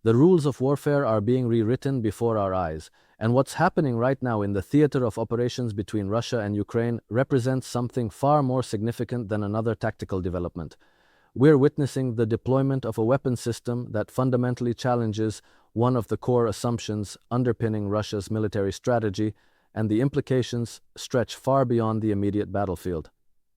The rules of warfare are being rewritten before our eyes, and what's happening right now in the theater of operations between Russia and Ukraine represents something far more significant than another tactical development. We're witnessing the deployment of a weapon system that fundamentally challenges one of the core assumptions underpinning Russia's military strategy, and the implications stretch far beyond the immediate battlefield.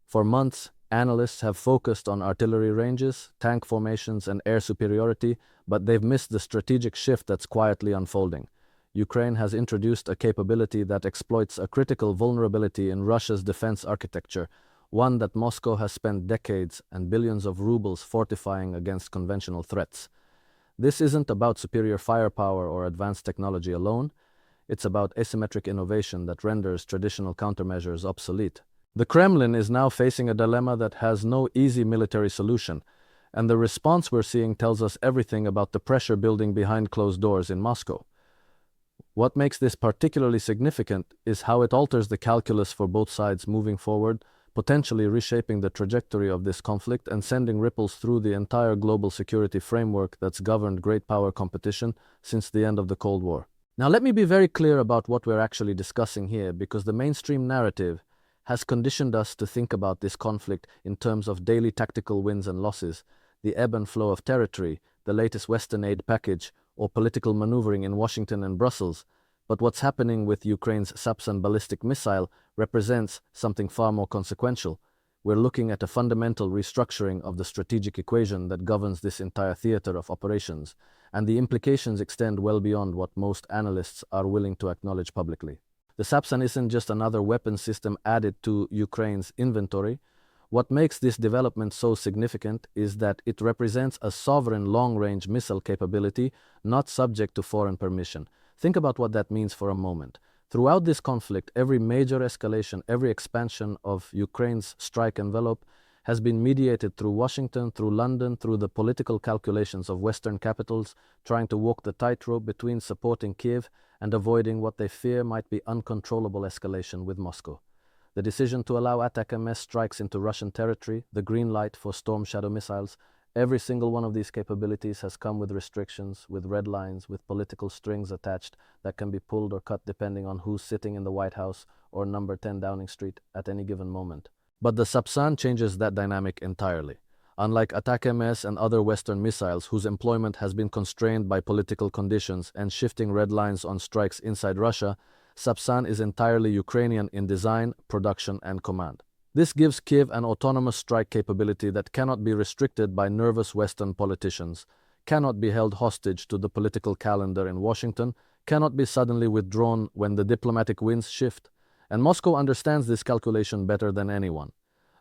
For months, analysts have focused on artillery ranges, tank formations, and air superiority, but they've missed the strategic shift that's quietly unfolding. Ukraine has introduced a capability that exploits a critical vulnerability in Russia's defense architecture, one that Moscow has spent decades and billions of rubles fortifying against conventional threats. This isn't about superior firepower or advanced technology alone. It's about asymmetric innovation that renders traditional countermeasures obsolete. The Kremlin is now facing a dilemma that has no easy military solution, and the response we're seeing tells us everything about the pressure building behind closed doors in Moscow. What makes this particularly significant is how it alters the calculus for both sides moving forward, potentially reshaping the trajectory of this conflict and sending ripples through the entire global security framework that's governed great power competition since the end of the Cold War. Now, let me be very clear about what we're actually discussing here, because the mainstream narrative has conditioned us to think about this conflict in terms of daily tactical wins and losses, the ebb and flow of territory, the latest Western aid package, or political maneuvering in Washington and Brussels. But what's happening with Ukraine's Sapsan ballistic missile represents something far more consequential. We're looking at a fundamental restructuring of the strategic equation that governs this entire theater of operations, and the implications extend well beyond what most analysts are willing to acknowledge publicly. The Sapsan isn't just another weapon system added to Ukraine's inventory. What makes this development so significant is that it represents a sovereign long-range missile capability not subject to foreign permission. Think about what that means for a moment. Throughout this conflict, every major escalation, every expansion of Ukraine's strike envelope has been mediated through Washington, through London, through the political calculations of Western capitals, trying to walk the tightrope between supporting Kiev and avoiding what they fear might be uncontrollable escalation with Moscow. The decision to allow ATACMS strikes into Russian territory, the green light for Storm Shadow missiles, every single one of these capabilities has come with restrictions, with red lines, with political strings attached that can be pulled or cut depending on who's sitting in the White House or number 10 Downing Street at any given moment. But the Sapsan changes that dynamic entirely. Unlike ATACMS and other Western missiles whose employment has been constrained by political conditions and shifting red lines on strikes inside Russia, Sapsan is entirely Ukrainian in design, production, and command. This gives Kiev an autonomous strike capability that cannot be restricted by nervous Western politicians, cannot be held hostage to the political calendar in Washington, cannot be suddenly withdrawn when the diplomatic winds shift, and Moscow understands this calculation better than anyone.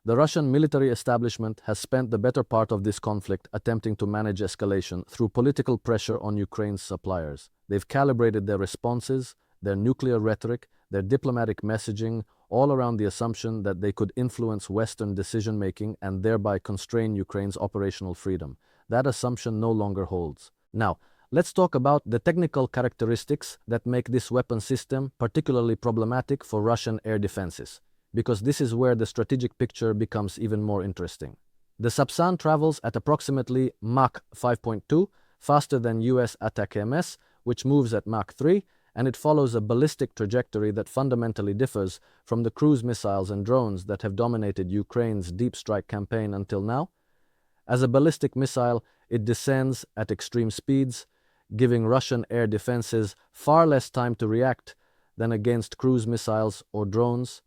The Russian military establishment has spent the better part of this conflict attempting to manage escalation through political pressure on Ukraine's suppliers. They've calibrated their responses, their nuclear rhetoric, their diplomatic messaging, all around the assumption that they could influence Western decision-making and thereby constrain Ukraine's operational freedom. That assumption no longer holds. Now, let's talk about the technical characteristics that make this weapon system particularly problematic for Russian air defenses, because this is where the strategic picture becomes even more interesting. The Sapsan travels at approximately Mach 5.2, faster than US ATACMS, which moves at Mach 3, and it follows a ballistic trajectory that fundamentally differs from the cruise missiles and drones that have dominated Ukraine's deep strike campaign until now. As a ballistic missile, it descends at extreme speeds, giving Russian air defenses far less time to react than against cruise missiles or drones.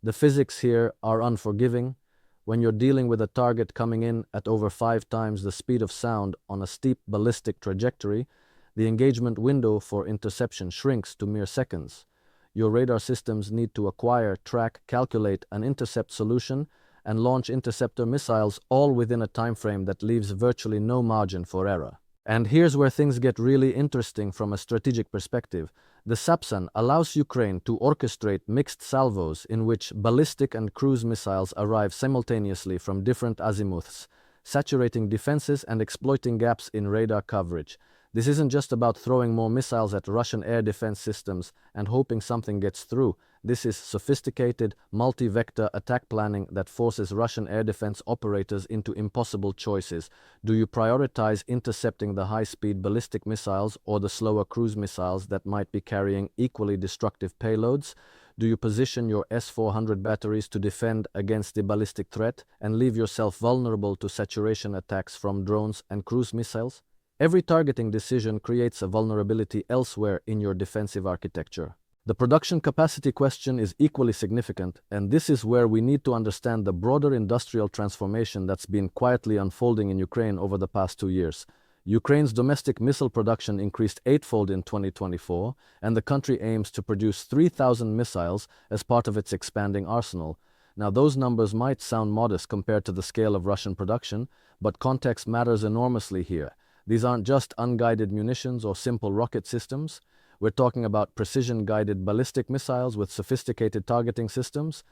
The physics here are unforgiving. When you're dealing with a target coming in at over 5 times the speed of sound on a steep ballistic trajectory, the engagement window for interception shrinks to mere seconds. Your radar systems need to acquire, track, calculate an intercept solution, and launch interceptor missiles all within a time frame that leaves virtually no margin for error. And here's where things get really interesting from a strategic perspective. The Sapsan allows Ukraine to orchestrate mixed salvos in which ballistic and cruise missiles arrive simultaneously from different azimuths, saturating defenses and exploiting gaps in radar coverage. This isn't just about throwing more missiles at Russian air defense systems and hoping something gets through. This is sophisticated, multi-vector attack planning that forces Russian air defense operators into impossible choices. Do you prioritize intercepting the high-speed ballistic missiles or the slower cruise missiles that might be carrying equally destructive payloads? Do you position your S-400 batteries to defend against the ballistic threat and leave yourself vulnerable to saturation attacks from drones and cruise missiles? Every targeting decision creates a vulnerability elsewhere in your defensive architecture. The production capacity question is equally significant, and this is where we need to understand the broader industrial transformation that's been quietly unfolding in Ukraine over the past 2 years. Ukraine's domestic missile production increased eightfold in 2024, and the country aims to produce 3,000 missiles as part of its expanding arsenal. Now, those numbers might sound modest compared to the scale of Russian production, but context matters enormously here. These aren't just unguided munitions or simple rocket systems. We're talking about precision-guided ballistic missiles with sophisticated targeting systems,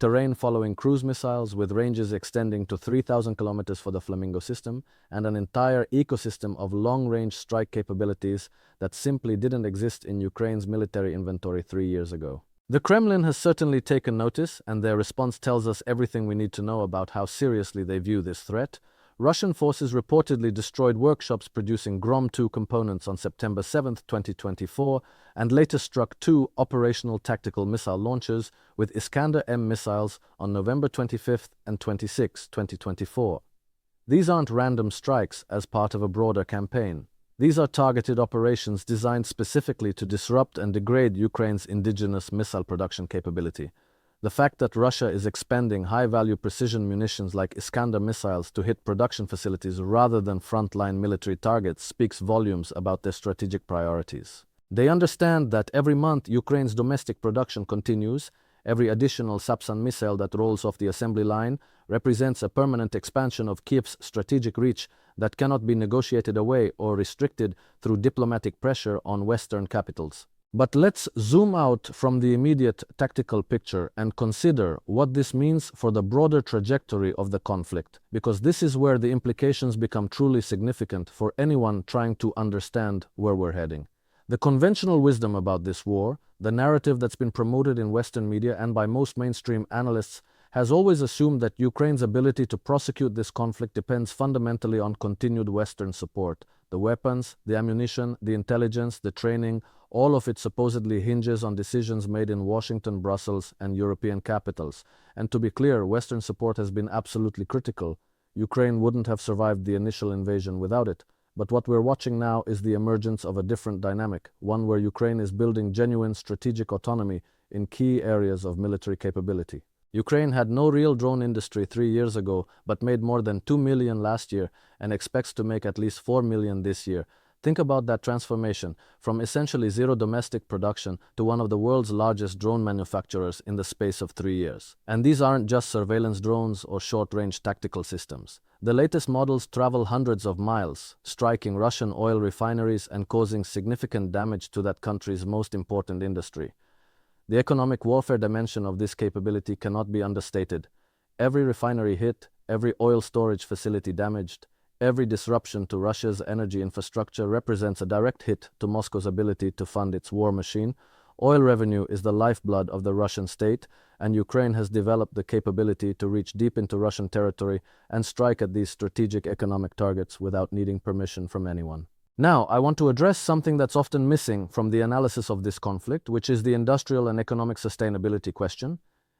terrain-following cruise missiles with ranges extending to 3,000 kilometers for the Flamingo system, and an entire ecosystem of long-range strike capabilities that simply didn't exist in Ukraine's military inventory 3 years ago. The Kremlin has certainly taken notice, and their response tells us everything we need to know about how seriously they view this threat. Russian forces reportedly destroyed workshops producing Grom-2 components on September 7, 2024, and later struck 2 operational tactical missile launchers with Iskander-M missiles on November 25 and 26, 2024. These aren't random strikes as part of a broader campaign. These are targeted operations designed specifically to disrupt and degrade Ukraine's indigenous missile production capability. The fact that Russia is expending high-value precision munitions like Iskander missiles to hit production facilities rather than frontline military targets speaks volumes about their strategic priorities. They understand that every month Ukraine's domestic production continues. Every additional Sapsan missile that rolls off the assembly line represents a permanent expansion of Kiev's strategic reach that cannot be negotiated away or restricted through diplomatic pressure on Western capitals. But let's zoom out from the immediate tactical picture and consider what this means for the broader trajectory of the conflict, because this is where the implications become truly significant for anyone trying to understand where we're heading. The conventional wisdom about this war, the narrative that's been promoted in Western media and by most mainstream analysts, has always assumed that Ukraine's ability to prosecute this conflict depends fundamentally on continued Western support. The weapons, the ammunition, the intelligence, the training, all of it supposedly hinges on decisions made in Washington, Brussels, and European capitals. And to be clear, Western support has been absolutely critical. Ukraine wouldn't have survived the initial invasion without it. But what we're watching now is the emergence of a different dynamic, one where Ukraine is building genuine strategic autonomy in key areas of military capability. Ukraine had no real drone industry 3 years ago, but made more than 2 million last year and expects to make at least 4 million this year. Think about that transformation, from essentially zero domestic production to one of the world's largest drone manufacturers in the space of 3 years. And these aren't just surveillance drones or short-range tactical systems. The latest models travel hundreds of miles, striking Russian oil refineries and causing significant damage to that country's most important industry. The economic warfare dimension of this capability cannot be understated. Every refinery hit, every oil storage facility damaged, every disruption to Russia's energy infrastructure represents a direct hit to Moscow's ability to fund its war machine. Oil revenue is the lifeblood of the Russian state, and Ukraine has developed the capability to reach deep into Russian territory and strike at these strategic economic targets without needing permission from anyone. Now, I want to address something that's often missing from the analysis of this conflict, which is the industrial and economic sustainability question.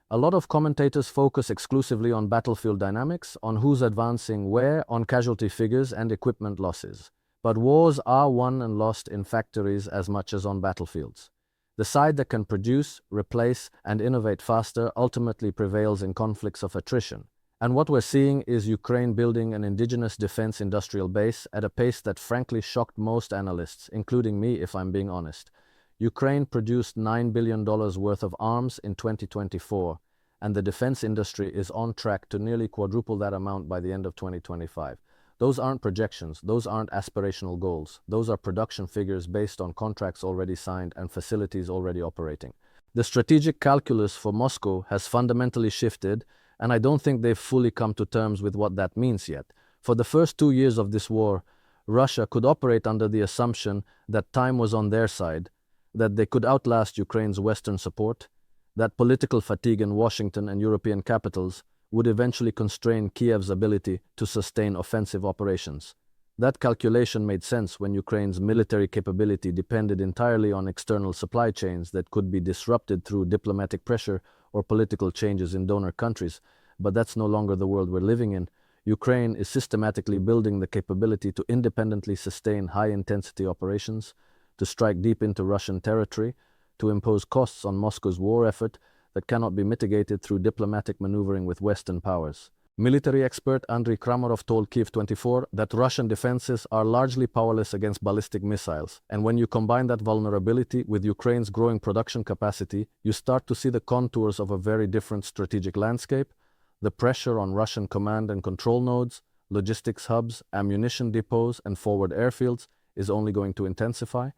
A lot of commentators focus exclusively on battlefield dynamics, on who's advancing where, on casualty figures and equipment losses. But wars are won and lost in factories as much as on battlefields. The side that can produce, replace, and innovate faster ultimately prevails in conflicts of attrition. And what we're seeing is Ukraine building an indigenous defense industrial base at a pace that frankly shocked most analysts, including me if I'm being honest. Ukraine produced $9 billion worth of arms in 2024, and the defense industry is on track to nearly quadruple that amount by the end of 2025. Those aren't projections, those aren't aspirational goals. Those are production figures based on contracts already signed and facilities already operating. The strategic calculus for Moscow has fundamentally shifted, and I don't think they've fully come to terms with what that means yet. For the first 2 years of this war, Russia could operate under the assumption that time was on their side, that they could outlast Ukraine's Western support, that political fatigue in Washington and European capitals would eventually constrain Kiev's ability to sustain offensive operations. That calculation made sense when Ukraine's military capability depended entirely on external supply chains that could be disrupted through diplomatic pressure or political changes in donor countries, but that's no longer the world we're living in. Ukraine is systematically building the capability to independently sustain high-intensity operations, to strike deep into Russian territory, to impose costs on Moscow's war effort that cannot be mitigated through diplomatic maneuvering with Western powers. Military expert Andriy Kramer told Kiev 24 that Russian defenses are largely powerless against ballistic missiles, and when you combine that vulnerability with Ukraine's growing production capacity, you start to see the contours of a very different strategic landscape. The pressure on Russian command and control nodes, logistics hubs, ammunition depots, and forward airfields is only going to intensify.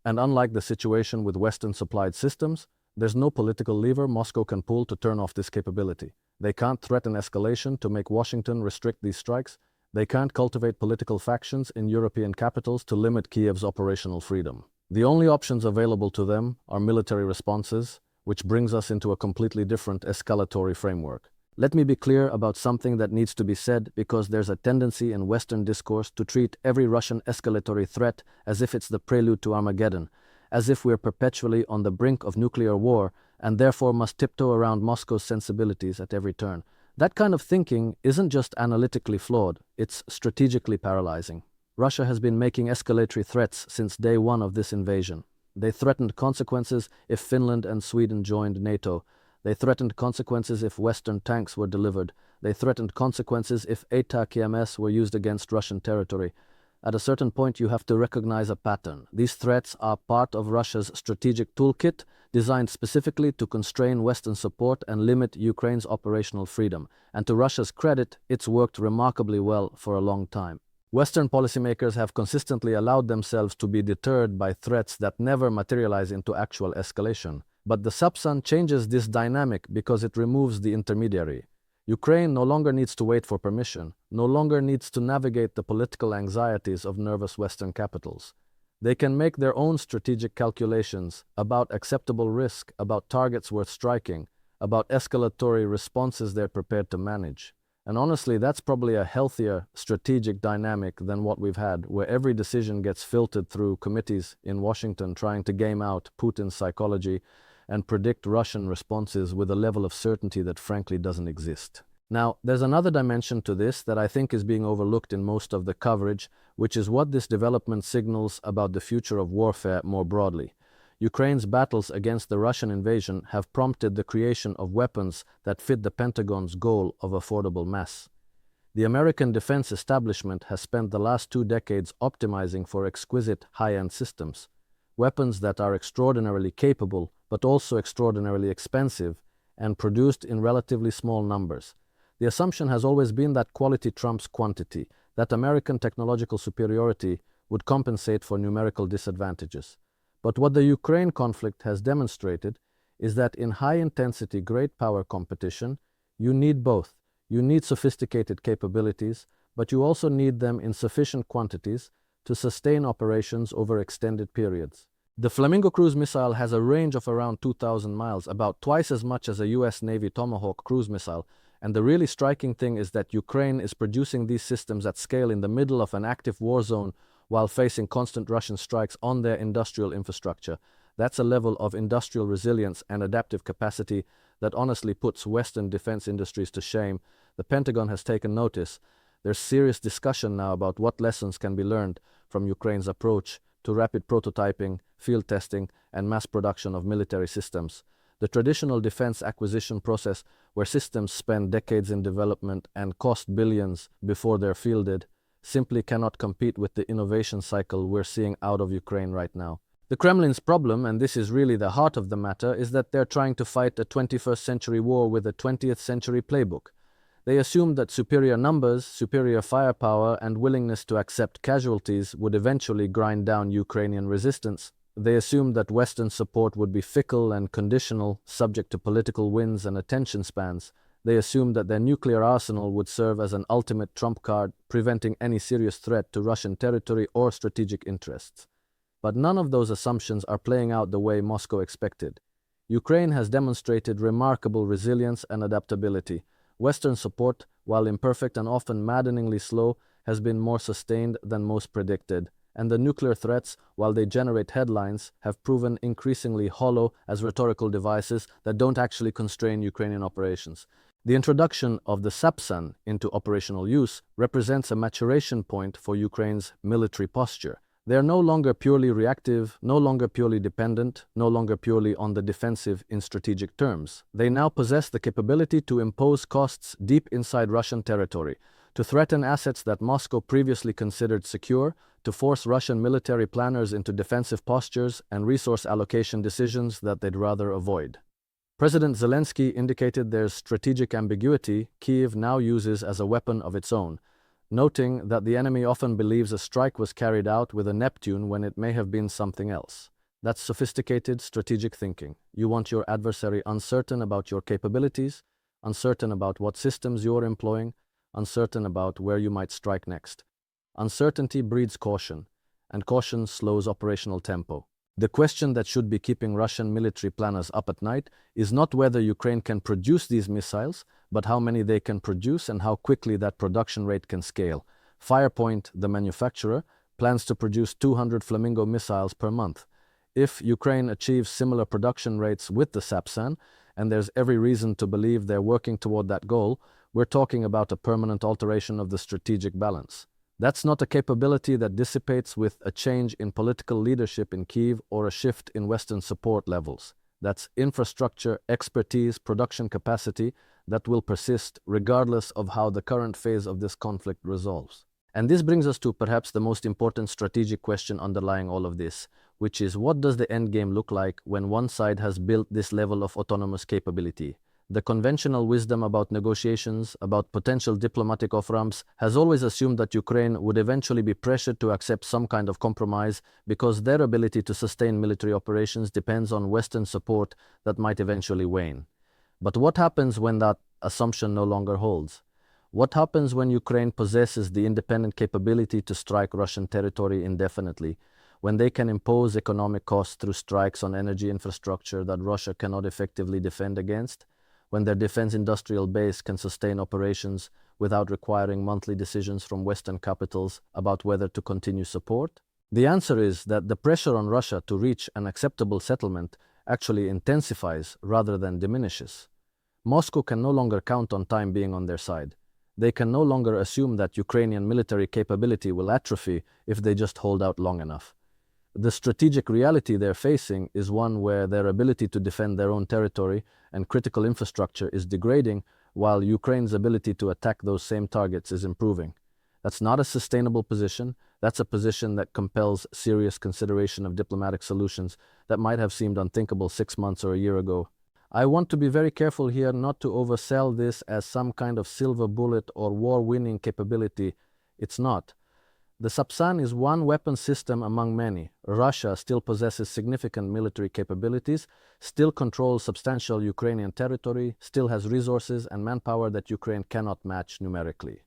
And unlike the situation with Western-supplied systems, there's no political lever Moscow can pull to turn off this capability. They can't threaten escalation to make Washington restrict these strikes. They can't cultivate political factions in European capitals to limit Kiev's operational freedom. The only options available to them are military responses, which brings us into a completely different escalatory framework. Let me be clear about something that needs to be said, because there's a tendency in Western discourse to treat every Russian escalatory threat as if it's the prelude to Armageddon, as if we're perpetually on the brink of nuclear war and therefore must tiptoe around Moscow's sensibilities at every turn. That kind of thinking isn't just analytically flawed, it's strategically paralyzing. Russia has been making escalatory threats since day one of this invasion. They threatened consequences if Finland and Sweden joined NATO. They threatened consequences if Western tanks were delivered. They threatened consequences if ATACMS were used against Russian territory. At a certain point, you have to recognize a pattern. These threats are part of Russia's strategic toolkit, designed specifically to constrain Western support and limit Ukraine's operational freedom. And to Russia's credit, it's worked remarkably well for a long time. Western policymakers have consistently allowed themselves to be deterred by threats that never materialize into actual escalation. But the Sapsan changes this dynamic because it removes the intermediary. Ukraine no longer needs to wait for permission, no longer needs to navigate the political anxieties of nervous Western capitals. They can make their own strategic calculations about acceptable risk, about targets worth striking, about escalatory responses they're prepared to manage. And honestly, that's probably a healthier strategic dynamic than what we've had, where every decision gets filtered through committees in Washington trying to game out Putin's psychology and predict Russian responses with a level of certainty that frankly doesn't exist. Now, there's another dimension to this that I think is being overlooked in most of the coverage, which is what this development signals about the future of warfare more broadly. Ukraine's battles against the Russian invasion have prompted the creation of weapons that fit the Pentagon's goal of affordable mass. The American defense establishment has spent the last 2 decades optimizing for exquisite high-end systems, weapons that are extraordinarily capable but also extraordinarily expensive and produced in relatively small numbers. The assumption has always been that quality trumps quantity, that American technological superiority would compensate for numerical disadvantages. But what the Ukraine conflict has demonstrated is that in high-intensity great power competition, you need both. You need sophisticated capabilities, but you also need them in sufficient quantities to sustain operations over extended periods. The Flamingo cruise missile has a range of around 2,000 miles, about twice as much as a US Navy Tomahawk cruise missile, and the really striking thing is that Ukraine is producing these systems at scale in the middle of an active war zone while facing constant Russian strikes on their industrial infrastructure. That's a level of industrial resilience and adaptive capacity that honestly puts Western defense industries to shame. The Pentagon has taken notice. There's serious discussion now about what lessons can be learned from Ukraine's approach to rapid prototyping, field testing, and mass production of military systems. The traditional defense acquisition process, where systems spend decades in development and cost billions before they're fielded, simply cannot compete with the innovation cycle we're seeing out of Ukraine right now. The Kremlin's problem, and this is really the heart of the matter, is that they're trying to fight a 21st century war with a 20th century playbook. They assumed that superior numbers, superior firepower, and willingness to accept casualties would eventually grind down Ukrainian resistance. They assumed that Western support would be fickle and conditional, subject to political winds and attention spans. They assumed that their nuclear arsenal would serve as an ultimate trump card, preventing any serious threat to Russian territory or strategic interests. But none of those assumptions are playing out the way Moscow expected. Ukraine has demonstrated remarkable resilience and adaptability. Western support, while imperfect and often maddeningly slow, has been more sustained than most predicted. And the nuclear threats, while they generate headlines, have proven increasingly hollow as rhetorical devices that don't actually constrain Ukrainian operations. The introduction of the Sapsan into operational use represents a maturation point for Ukraine's military posture. They are no longer purely reactive, no longer purely dependent, no longer purely on the defensive in strategic terms. They now possess the capability to impose costs deep inside Russian territory, to threaten assets that Moscow previously considered secure, to force Russian military planners into defensive postures and resource allocation decisions that they'd rather avoid. President Zelensky indicated there's strategic ambiguity Kyiv now uses as a weapon of its own, noting that the enemy often believes a strike was carried out with a Neptune when it may have been something else. That's sophisticated strategic thinking. You want your adversary uncertain about your capabilities, uncertain about what systems you're employing, uncertain about where you might strike next. Uncertainty breeds caution, and caution slows operational tempo. The question that should be keeping Russian military planners up at night is not whether Ukraine can produce these missiles, but how many they can produce and how quickly that production rate can scale. Firepoint, the manufacturer, plans to produce 200 Flamingo missiles per month. If Ukraine achieves similar production rates with the Sapsan, and there's every reason to believe they're working toward that goal, we're talking about a permanent alteration of the strategic balance. That's not a capability that dissipates with a change in political leadership in Kyiv or a shift in Western support levels. That's infrastructure, expertise, production capacity that will persist regardless of how the current phase of this conflict resolves. And this brings us to perhaps the most important strategic question underlying all of this, which is what does the endgame look like when one side has built this level of autonomous capability? The conventional wisdom about negotiations, about potential diplomatic off-ramps, has always assumed that Ukraine would eventually be pressured to accept some kind of compromise because their ability to sustain military operations depends on Western support that might eventually wane. But what happens when that assumption no longer holds? What happens when Ukraine possesses the independent capability to strike Russian territory indefinitely, when they can impose economic costs through strikes on energy infrastructure that Russia cannot effectively defend against? When their defense industrial base can sustain operations without requiring monthly decisions from Western capitals about whether to continue support? The answer is that the pressure on Russia to reach an acceptable settlement actually intensifies rather than diminishes. Moscow can no longer count on time being on their side. They can no longer assume that Ukrainian military capability will atrophy if they just hold out long enough. The strategic reality they're facing is one where their ability to defend their own territory and critical infrastructure is degrading, while Ukraine's ability to attack those same targets is improving. That's not a sustainable position. That's a position that compels serious consideration of diplomatic solutions that might have seemed unthinkable 6 months or a year ago. I want to be very careful here not to oversell this as some kind of silver bullet or war-winning capability. It's not. The Sapsan is one weapon system among many. Russia still possesses significant military capabilities, still controls substantial Ukrainian territory, still has resources and manpower that Ukraine cannot match numerically.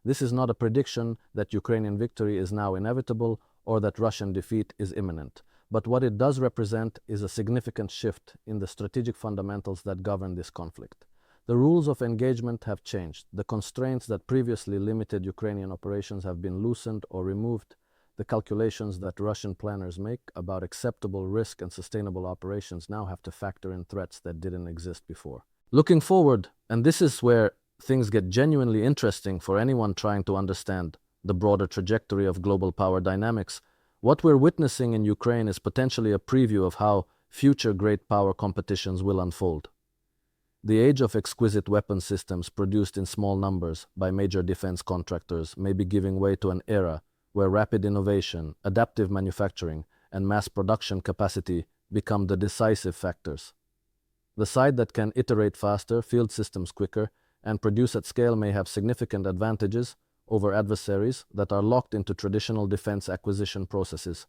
This is not a prediction that Ukrainian victory is now inevitable or that Russian defeat is imminent. But what it does represent is a significant shift in the strategic fundamentals that govern this conflict. The rules of engagement have changed. The constraints that previously limited Ukrainian operations have been loosened or removed. The calculations that Russian planners make about acceptable risk and sustainable operations now have to factor in threats that didn't exist before. Looking forward, and this is where things get genuinely interesting for anyone trying to understand the broader trajectory of global power dynamics, what we're witnessing in Ukraine is potentially a preview of how future great power competitions will unfold. The age of exquisite weapon systems produced in small numbers by major defense contractors may be giving way to an era where rapid innovation, adaptive manufacturing, and mass production capacity become the decisive factors. The side that can iterate faster, field systems quicker, and produce at scale may have significant advantages over adversaries that are locked into traditional defense acquisition processes.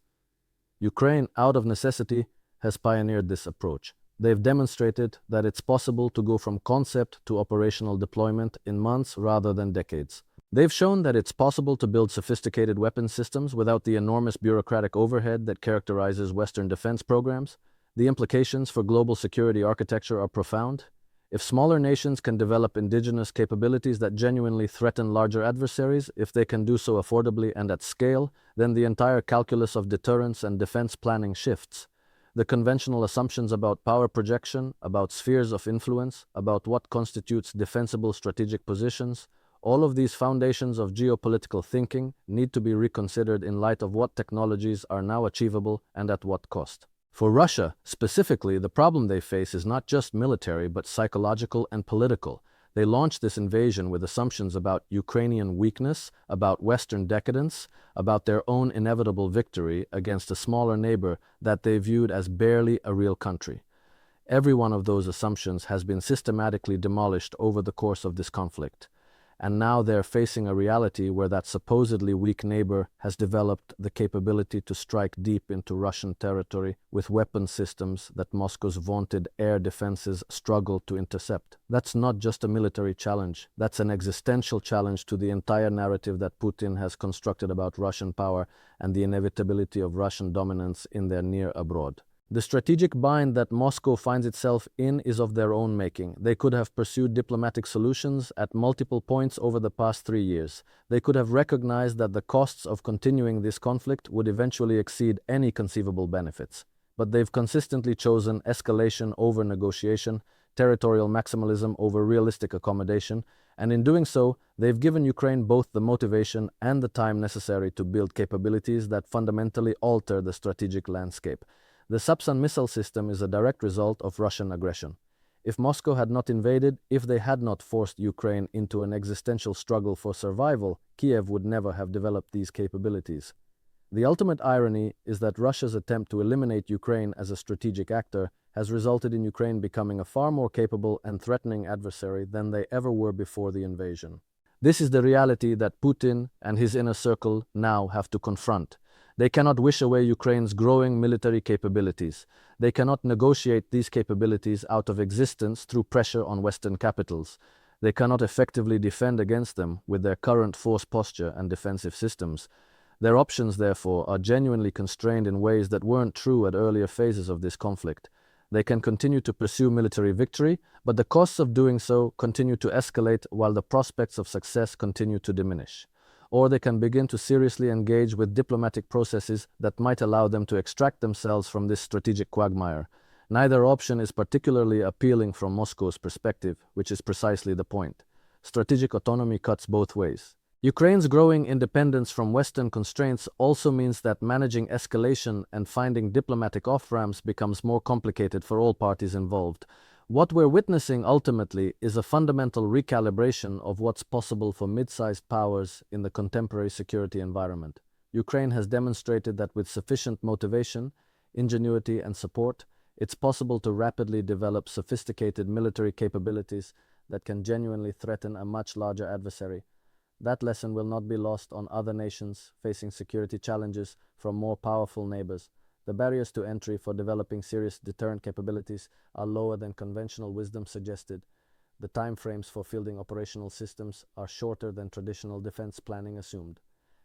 Ukraine, out of necessity, has pioneered this approach. They've demonstrated that it's possible to go from concept to operational deployment in months rather than decades. They've shown that it's possible to build sophisticated weapons systems without the enormous bureaucratic overhead that characterizes Western defense programs. The implications for global security architecture are profound. If smaller nations can develop indigenous capabilities that genuinely threaten larger adversaries, if they can do so affordably and at scale, then the entire calculus of deterrence and defense planning shifts. The conventional assumptions about power projection, about spheres of influence, about what constitutes defensible strategic positions, all of these foundations of geopolitical thinking need to be reconsidered in light of what technologies are now achievable and at what cost. For Russia, specifically, the problem they face is not just military but psychological and political. They launched this invasion with assumptions about Ukrainian weakness, about Western decadence, about their own inevitable victory against a smaller neighbor that they viewed as barely a real country. Every one of those assumptions has been systematically demolished over the course of this conflict. And now they're facing a reality where that supposedly weak neighbor has developed the capability to strike deep into Russian territory with weapon systems that Moscow's vaunted air defenses struggle to intercept. That's not just a military challenge, that's an existential challenge to the entire narrative that Putin has constructed about Russian power and the inevitability of Russian dominance in their near abroad. The strategic bind that Moscow finds itself in is of their own making. They could have pursued diplomatic solutions at multiple points over the past 3 years. They could have recognized that the costs of continuing this conflict would eventually exceed any conceivable benefits. But they've consistently chosen escalation over negotiation, territorial maximalism over realistic accommodation, and in doing so, they've given Ukraine both the motivation and the time necessary to build capabilities that fundamentally alter the strategic landscape. The Sapsan missile system is a direct result of Russian aggression. If Moscow had not invaded, if they had not forced Ukraine into an existential struggle for survival, Kiev would never have developed these capabilities. The ultimate irony is that Russia's attempt to eliminate Ukraine as a strategic actor has resulted in Ukraine becoming a far more capable and threatening adversary than they ever were before the invasion. This is the reality that Putin and his inner circle now have to confront. They cannot wish away Ukraine's growing military capabilities. They cannot negotiate these capabilities out of existence through pressure on Western capitals. They cannot effectively defend against them with their current force posture and defensive systems. Their options, therefore, are genuinely constrained in ways that weren't true at earlier phases of this conflict. They can continue to pursue military victory, but the costs of doing so continue to escalate while the prospects of success continue to diminish. Or they can begin to seriously engage with diplomatic processes that might allow them to extract themselves from this strategic quagmire. Neither option is particularly appealing from Moscow's perspective, which is precisely the point. Strategic autonomy cuts both ways. Ukraine's growing independence from Western constraints also means that managing escalation and finding diplomatic off-ramps becomes more complicated for all parties involved. What we're witnessing ultimately is a fundamental recalibration of what's possible for mid-sized powers in the contemporary security environment. Ukraine has demonstrated that with sufficient motivation, ingenuity, and support, it's possible to rapidly develop sophisticated military capabilities that can genuinely threaten a much larger adversary. That lesson will not be lost on other nations facing security challenges from more powerful neighbors. The barriers to entry for developing serious deterrent capabilities are lower than conventional wisdom suggested. The time frames for fielding operational systems are shorter than traditional defense planning assumed.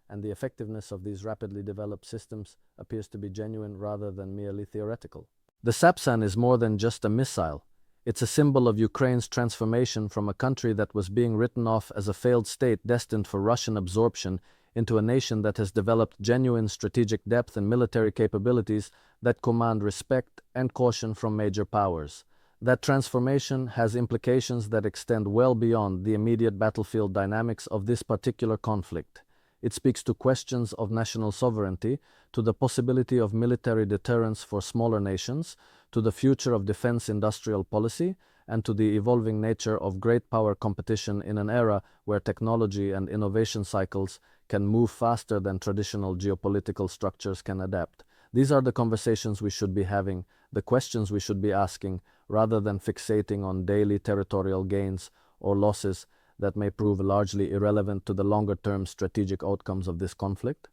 And the effectiveness of these rapidly developed systems appears to be genuine rather than merely theoretical. The Sapsan is more than just a missile. It's a symbol of Ukraine's transformation from a country that was being written off as a failed state destined for Russian absorption into a nation that has developed genuine strategic depth and military capabilities that command respect and caution from major powers. That transformation has implications that extend well beyond the immediate battlefield dynamics of this particular conflict. It speaks to questions of national sovereignty, to the possibility of military deterrence for smaller nations, to the future of defense industrial policy, and to the evolving nature of great power competition in an era where technology and innovation cycles can move faster than traditional geopolitical structures can adapt. These are the conversations we should be having, the questions we should be asking, rather than fixating on daily territorial gains or losses that may prove largely irrelevant to the longer-term strategic outcomes of this conflict.